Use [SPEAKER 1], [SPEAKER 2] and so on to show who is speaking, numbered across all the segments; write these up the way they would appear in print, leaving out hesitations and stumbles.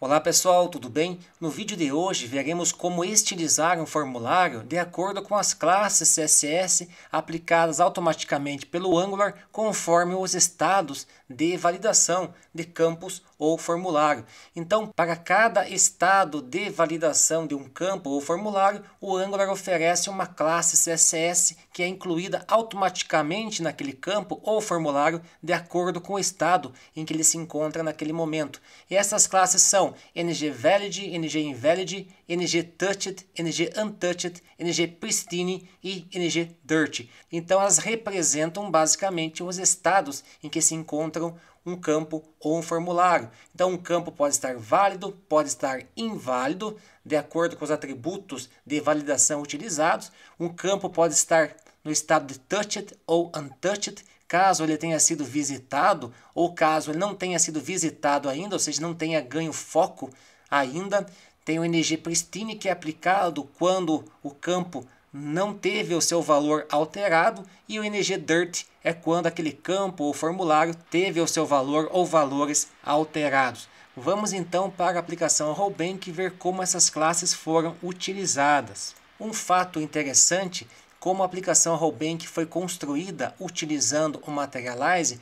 [SPEAKER 1] Olá pessoal, tudo bem? No vídeo de hoje veremos como estilizar um formulário de acordo com as classes CSS aplicadas automaticamente pelo Angular conforme os estados de validação de campos ou formulário. Então, para cada estado de validação de um campo ou formulário, o Angular oferece uma classe CSS que é incluída automaticamente naquele campo ou formulário de acordo com o estado em que ele se encontra naquele momento. E essas classes são ngValid, ngInvalid, ngTouched, ngUntouched, ngPristine e ngDirt. Então elas representam basicamente os estados em que se encontram um campo ou um formulário. Então um campo pode estar válido, pode estar inválido, de acordo com os atributos de validação utilizados. Um campo pode estar no estado de touched ou untouched, caso ele tenha sido visitado ou caso ele não tenha sido visitado ainda, ou seja, não tenha ganho foco ainda. Tem o ngPristine, que é aplicado quando o campo não teve o seu valor alterado, e o ngDirt é quando aquele campo ou formulário teve o seu valor ou valores alterados. Vamos então para a aplicação Rawbank e ver como essas classes foram utilizadas. Um fato interessante: como a aplicação Rawbank foi construída utilizando o Materialize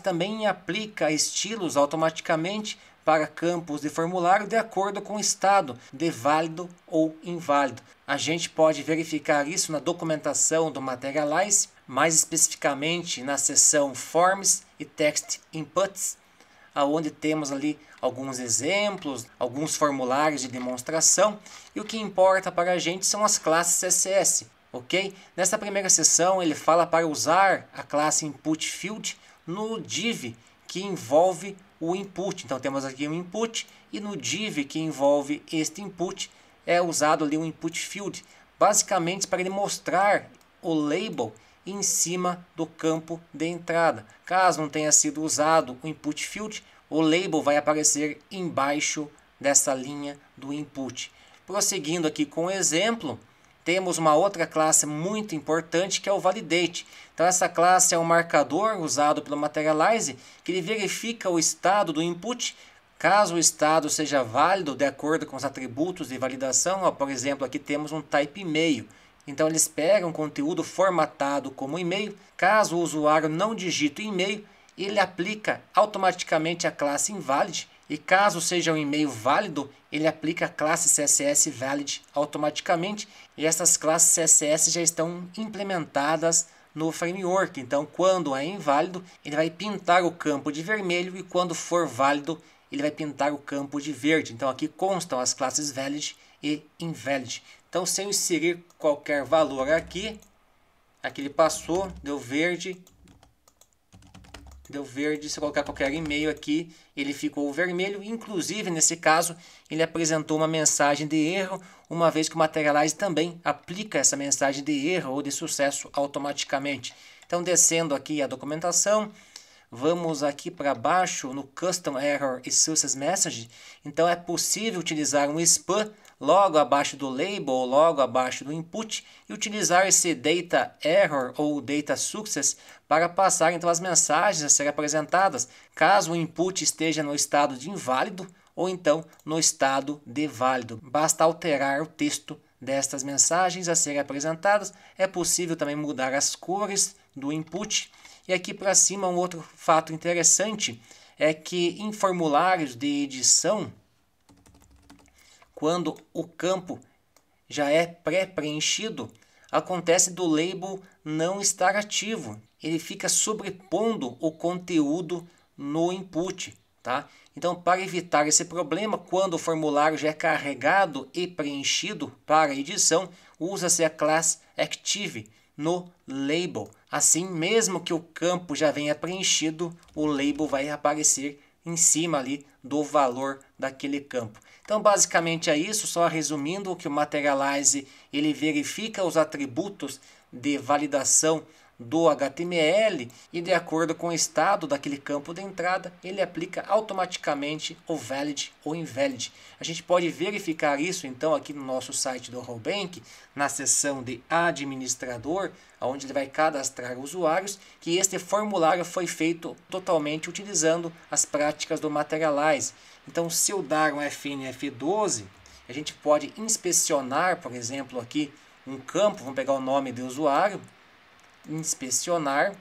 [SPEAKER 1] também aplica estilos automaticamente para campos de formulário de acordo com o estado de válido ou inválido. A gente pode verificar isso na documentação do Materialize, mais especificamente na seção Forms e Text Inputs, onde temos ali alguns exemplos, alguns formulários de demonstração, e o que importa para a gente são as classes CSS. Ok? Nessa primeira seção ele fala para usar a classe InputField no div que envolve o input. Então temos aqui um input e no div que envolve este input é usado ali um InputField, basicamente para ele mostrar o label em cima do campo de entrada. Caso não tenha sido usado o InputField, o label vai aparecer embaixo dessa linha do input. Prosseguindo aqui com o exemplo, temos uma outra classe muito importante que é o Validate. Então essa classe é um marcador usado pelo Materialize que ele verifica o estado do input. Caso o estado seja válido de acordo com os atributos de validação, por exemplo, aqui temos um type e-mail. Então eles pegam conteúdo formatado como e-mail. Caso o usuário não digite o e-mail, ele aplica automaticamente a classe invalid. E caso seja um e-mail válido, ele aplica a classe CSS valid automaticamente. E essas classes CSS já estão implementadas no framework. Então, quando é inválido, ele vai pintar o campo de vermelho, e quando for válido, ele vai pintar o campo de verde. Então, aqui constam as classes valid e invalid. Então, se eu inserir qualquer valor aqui ele passou, deu verde. Se eu colocar qualquer e-mail aqui, ele ficou vermelho. Inclusive, nesse caso, ele apresentou uma mensagem de erro, uma vez que o Materialize também aplica essa mensagem de erro ou de sucesso automaticamente. Então, descendo aqui a documentação, vamos aqui para baixo no Custom Error e Success Message. Então, é possível utilizar um span logo abaixo do label, logo abaixo do input, e utilizar esse data error ou data success para passar então as mensagens a serem apresentadas, caso o input esteja no estado de inválido ou então no estado de válido. Basta alterar o texto destas mensagens a serem apresentadas. É possível também mudar as cores do input. E aqui para cima, um outro fato interessante é que em formulários de edição, quando o campo já é pré-preenchido, acontece do label não estar ativo. Ele fica sobrepondo o conteúdo no input. Tá? Então, para evitar esse problema, quando o formulário já é carregado e preenchido para edição, usa-se a classe Active no label. Assim, mesmo que o campo já venha preenchido, o label vai aparecer em cima ali do valor daquele campo. Então, basicamente é isso. Só resumindo, que o Materialize ele verifica os atributos de validação do HTML e de acordo com o estado daquele campo de entrada, ele aplica automaticamente o valid ou invalid. A gente pode verificar isso então aqui no nosso site do Rawbank, na seção de administrador, onde ele vai cadastrar usuários, que este formulário foi feito totalmente utilizando as práticas do Materialize. Então, se eu dar um FN F12, a gente pode inspecionar, por exemplo, aqui um campo, vamos pegar o nome do usuário, inspecionar,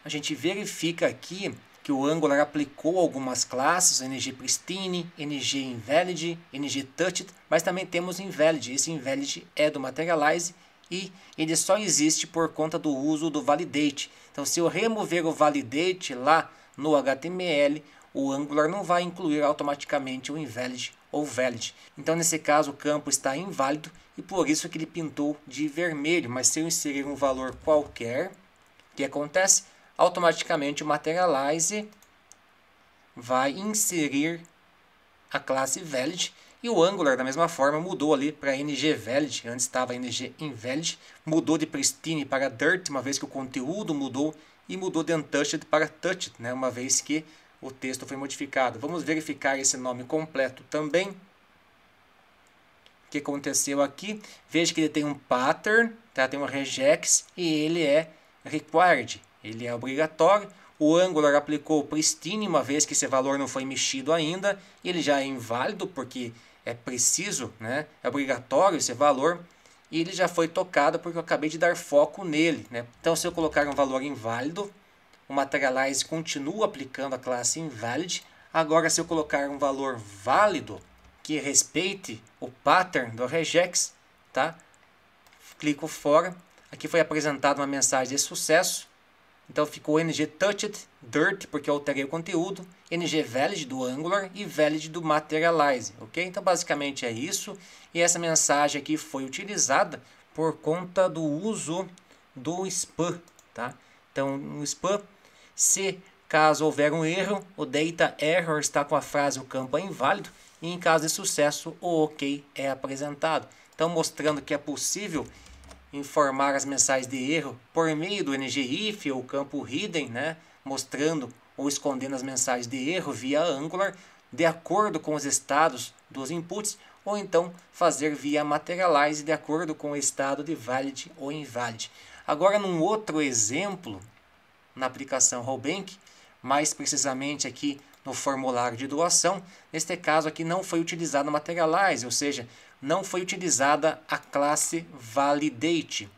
[SPEAKER 1] a gente verifica aqui que o Angular aplicou algumas classes, ngPristine, ngInvalid, ngTouched, mas também temos invalid. Esse invalid é do Materialize e ele só existe por conta do uso do validate. Então, se eu remover o validate lá no HTML, o Angular não vai incluir automaticamente o invalid ou valid. Então, nesse caso, o campo está inválido e por isso que ele pintou de vermelho. Mas se eu inserir um valor qualquer, o que acontece? Automaticamente o Materialize vai inserir a classe valid e o Angular da mesma forma mudou ali para ngValid, antes estava ngInvalid, mudou de pristine para dirt, uma vez que o conteúdo mudou, e mudou de untouched para touched, né, uma vez que o texto foi modificado. Vamos verificar esse nome completo também. O que aconteceu aqui? Veja que ele tem um pattern, tá? Tem um regex e ele é required, ele é obrigatório. O Angular aplicou o pristine, uma vez que esse valor não foi mexido ainda, e ele já é inválido porque é preciso, né? É obrigatório esse valor, e ele já foi tocado porque eu acabei de dar foco nele, né? Então, se eu colocar um valor inválido, o Materialize continua aplicando a classe invalid. Agora, se eu colocar um valor válido que respeite o pattern do regex, tá? Clico fora. Aqui foi apresentada uma mensagem de sucesso. Então ficou ngTouched, dirt, porque eu alterei o conteúdo, ngValid do Angular e valid do Materialize, ok? Então basicamente é isso. E essa mensagem aqui foi utilizada por conta do uso do spam, tá? Então no spam, se caso houver um erro, o data error está com a frase o campo é inválido, e em caso de sucesso, o ok é apresentado. Então mostrando que é possível informar as mensagens de erro por meio do ngIf ou campo hidden, né? Mostrando ou escondendo as mensagens de erro via Angular, de acordo com os estados dos inputs, ou então fazer via Materialize de acordo com o estado de valid ou invalid. Agora, num outro exemplo, na aplicação Rawbank, mais precisamente aqui no formulário de doação, neste caso aqui não foi utilizado o Materialize, ou seja, não foi utilizada a classe validate.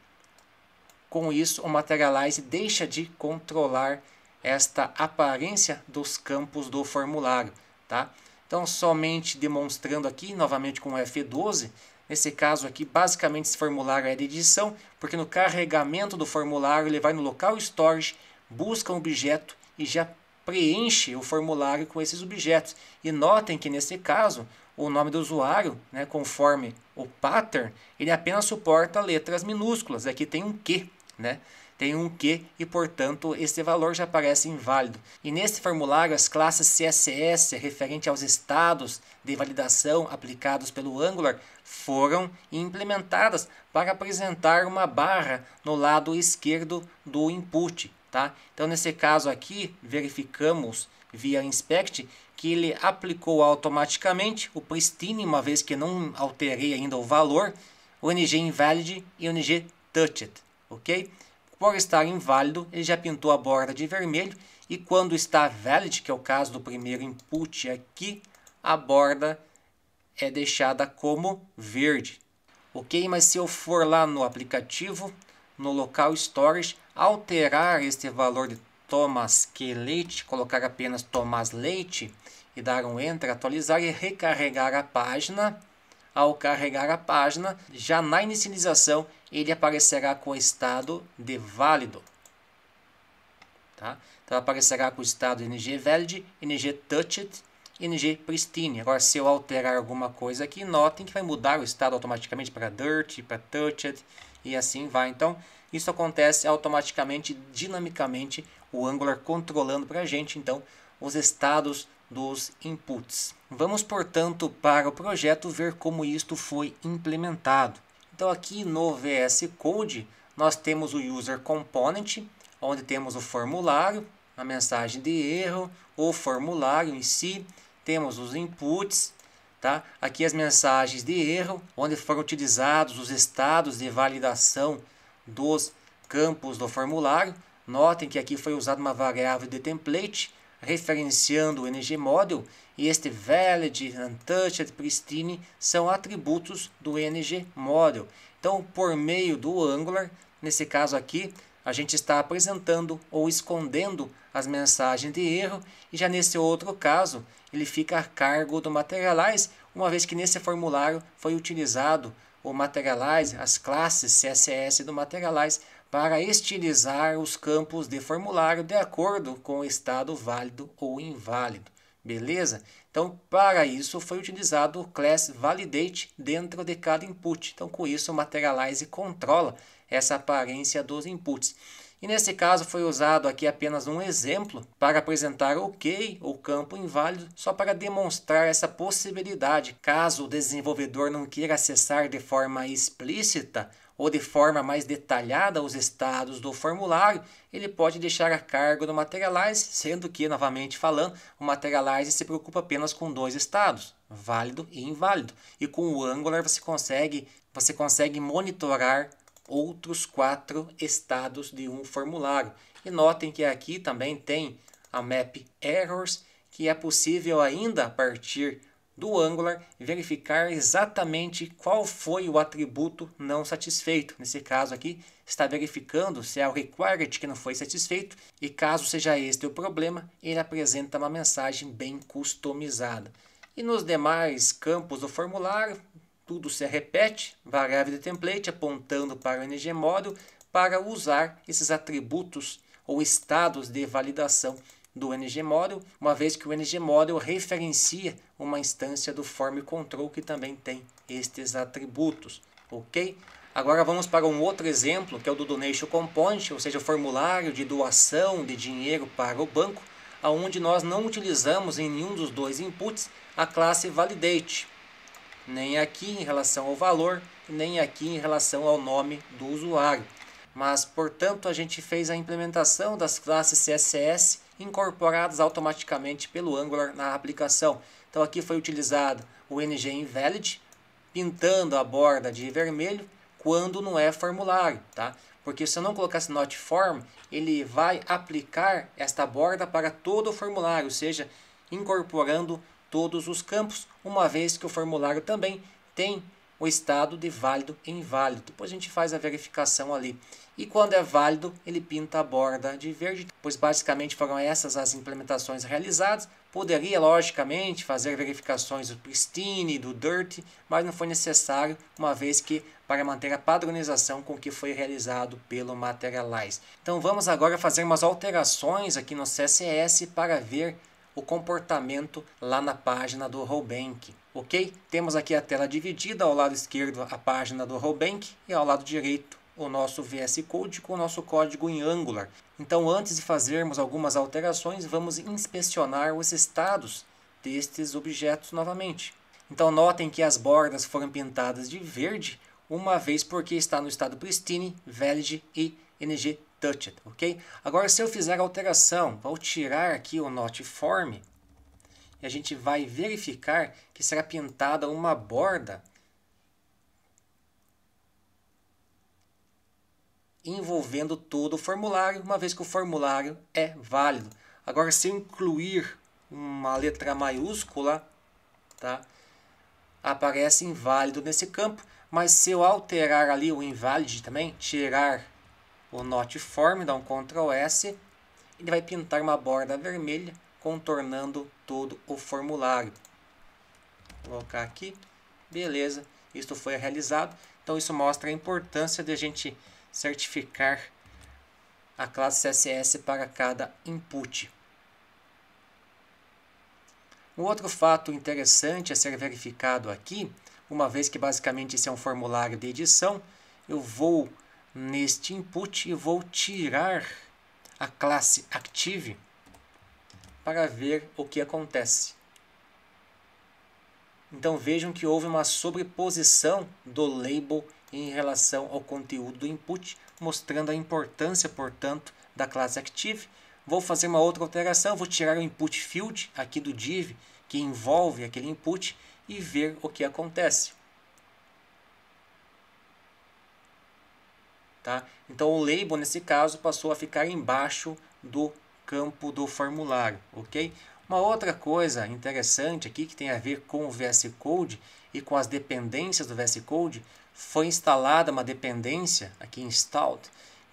[SPEAKER 1] Com isso, o Materialize deixa de controlar esta aparência dos campos do formulário, tá? Então, somente demonstrando aqui, novamente com o F12, nesse caso aqui, basicamente esse formulário é de edição, porque no carregamento do formulário ele vai no local storage, busca um objeto e já preenche o formulário com esses objetos. E notem que nesse caso, o nome do usuário, né, conforme o pattern, ele apenas suporta letras minúsculas. Aqui tem um Q, né? Tem um Q e, portanto, esse valor já aparece inválido. E nesse formulário, as classes CSS, referente aos estados de validação aplicados pelo Angular, foram implementadas para apresentar uma barra no lado esquerdo do input, tá? Então, nesse caso aqui, verificamos via inspect que ele aplicou automaticamente o pristine, uma vez que não alterei ainda o valor, o ngInvalid e o ngTouched, ok? Por estar inválido, ele já pintou a borda de vermelho, e quando está valid, que é o caso do primeiro input aqui, a borda é deixada como verde, ok? Mas se eu for lá no aplicativo, no local storage, alterar este valor de Thomas Q. Leite, colocar apenas Thomas Leite e dar um Enter, atualizar e recarregar a página. Ao carregar a página, já na inicialização, ele aparecerá com o estado de válido. Tá? Então aparecerá com o estado ngValid, ngTouched e ngPristine. Agora, se eu alterar alguma coisa aqui, notem que vai mudar o estado automaticamente para dirt, para touched e assim vai. Então, isso acontece automaticamente, dinamicamente, o Angular controlando para a gente, então, os estados dos inputs. Vamos, portanto, para o projeto ver como isto foi implementado. Então, aqui no VS Code, nós temos o user component, onde temos o formulário, a mensagem de erro, o formulário em si, temos os inputs, tá? Aqui as mensagens de erro, onde foram utilizados os estados de validação dos campos do formulário. Notem que aqui foi usada uma variável de template, referenciando o ngModel, e este valid, untouched, pristine são atributos do ngModel. Então, por meio do Angular, nesse caso aqui, a gente está apresentando ou escondendo as mensagens de erro, e já nesse outro caso, ele fica a cargo do Materialize, uma vez que nesse formulário foi utilizado o Materialize, as classes CSS do Materialize, para estilizar os campos de formulário de acordo com o estado válido ou inválido. Beleza? Então, para isso foi utilizado o class validate dentro de cada input. Então, com isso, o Materialize controla essa aparência dos inputs. E nesse caso foi usado aqui apenas um exemplo para apresentar OK, o campo inválido, só para demonstrar essa possibilidade. Caso o desenvolvedor não queira acessar de forma explícita ou de forma mais detalhada os estados do formulário, ele pode deixar a cargo do Materialize, sendo que, novamente falando, o Materialize se preocupa apenas com dois estados, válido e inválido. E com o Angular você consegue monitorar outros 4 estados de um formulário. E notem que aqui também tem a map errors, que é possível ainda a partir do Angular verificar exatamente qual foi o atributo não satisfeito. Nesse caso aqui, está verificando se é o required que não foi satisfeito, e caso seja este o problema, ele apresenta uma mensagem bem customizada. E nos demais campos do formulário, tudo se repete, variável de template apontando para o ngModel para usar esses atributos ou estados de validação do ngModel, uma vez que o ngModel referencia uma instância do form control que também tem estes atributos, ok? Agora vamos para um outro exemplo, que é o do donation component, ou seja, o formulário de doação de dinheiro para o banco, onde nós não utilizamos em nenhum dos dois inputs a classe validate, nem aqui em relação ao valor, nem aqui em relação ao nome do usuário. Mas, portanto, a gente fez a implementação das classes CSS incorporadas automaticamente pelo Angular na aplicação. Então aqui foi utilizado o ngInvalid, pintando a borda de vermelho quando não é formulário, tá? Porque se eu não colocasse not form, ele vai aplicar esta borda para todo o formulário, ou seja, incorporando todos os campos, uma vez que o formulário também tem o estado de válido e inválido. Depois a gente faz a verificação ali. E quando é válido, ele pinta a borda de verde. Pois basicamente foram essas as implementações realizadas. Poderia, logicamente, fazer verificações do pristine, do dirt, mas não foi necessário, uma vez que para manter a padronização com que foi realizado pelo Materialize. Então vamos agora fazer umas alterações aqui no CSS para ver o comportamento lá na página do Rawbank. Ok? Temos aqui a tela dividida, ao lado esquerdo a página do Rawbank e ao lado direito o nosso VS Code com o nosso código em Angular. Então, antes de fazermos algumas alterações, vamos inspecionar os estados destes objetos novamente. Então, notem que as bordas foram pintadas de verde, uma vez porque está no estado pristine, valid e ngTouched, ok? Agora, se eu fizer a alteração, vou tirar aqui o not form, e a gente vai verificar que será pintada uma borda envolvendo todo o formulário, uma vez que o formulário é válido. Agora, se eu incluir uma letra maiúscula, tá? Aparece inválido nesse campo, mas se eu alterar ali o invalid também, tirar o not form, dá um Ctrl S, ele vai pintar uma borda vermelha, contornando todo o formulário. Vou colocar aqui, beleza, isto foi realizado. Então isso mostra a importância de a gente certificar a classe CSS para cada input. Um outro fato interessante a ser verificado aqui, uma vez que basicamente esse é um formulário de edição, eu vou neste input e vou tirar a classe Active para ver o que acontece. Então vejam que houve uma sobreposição do label em relação ao conteúdo do input, mostrando a importância, portanto, da classe Active. Vou fazer uma outra alteração, vou tirar o input field aqui do div, que envolve aquele input, e ver o que acontece. Tá? Então o label, nesse caso, passou a ficar embaixo do campo do formulário, ok? Uma outra coisa interessante aqui, que tem a ver com o VS Code e com as dependências do VS Code, foi instalada uma dependência, aqui installed,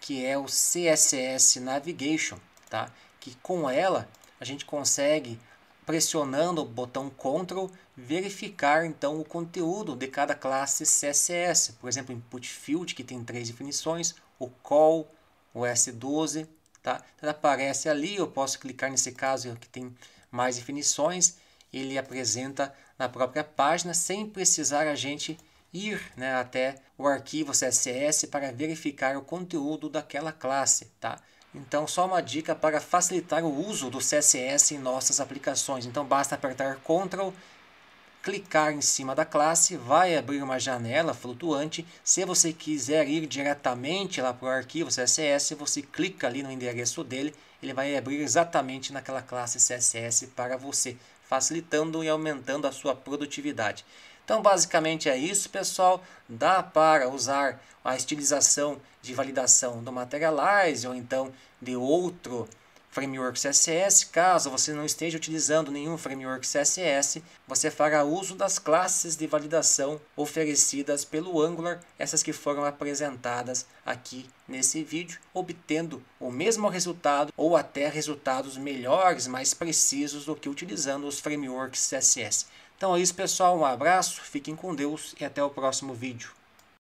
[SPEAKER 1] que é o CSS Navigation, tá? Que com ela a gente consegue, pressionando o botão Ctrl, verificar então o conteúdo de cada classe CSS. Por exemplo, o input field, que tem 3 definições, o call, o S12, tá? Então, aparece ali, eu posso clicar nesse caso que tem mais definições, ele apresenta na própria página, sem precisar a gente ir, né, até o arquivo CSS para verificar o conteúdo daquela classe, tá? Então, só uma dica para facilitar o uso do CSS em nossas aplicações. Então, basta apertar Ctrl, clicar em cima da classe, vai abrir uma janela flutuante. Se você quiser ir diretamente lá para o arquivo CSS, você clica ali no endereço dele, ele vai abrir exatamente naquela classe CSS para você, facilitando e aumentando a sua produtividade. Então, basicamente é isso, pessoal. Dá para usar a estilização de validação do Materialize ou então de outro framework CSS. Caso você não esteja utilizando nenhum framework CSS, você fará uso das classes de validação oferecidas pelo Angular, essas que foram apresentadas aqui nesse vídeo, obtendo o mesmo resultado ou até resultados melhores, mais precisos do que utilizando os frameworks CSS. Então é isso, pessoal. Um abraço, fiquem com Deus e até o próximo vídeo.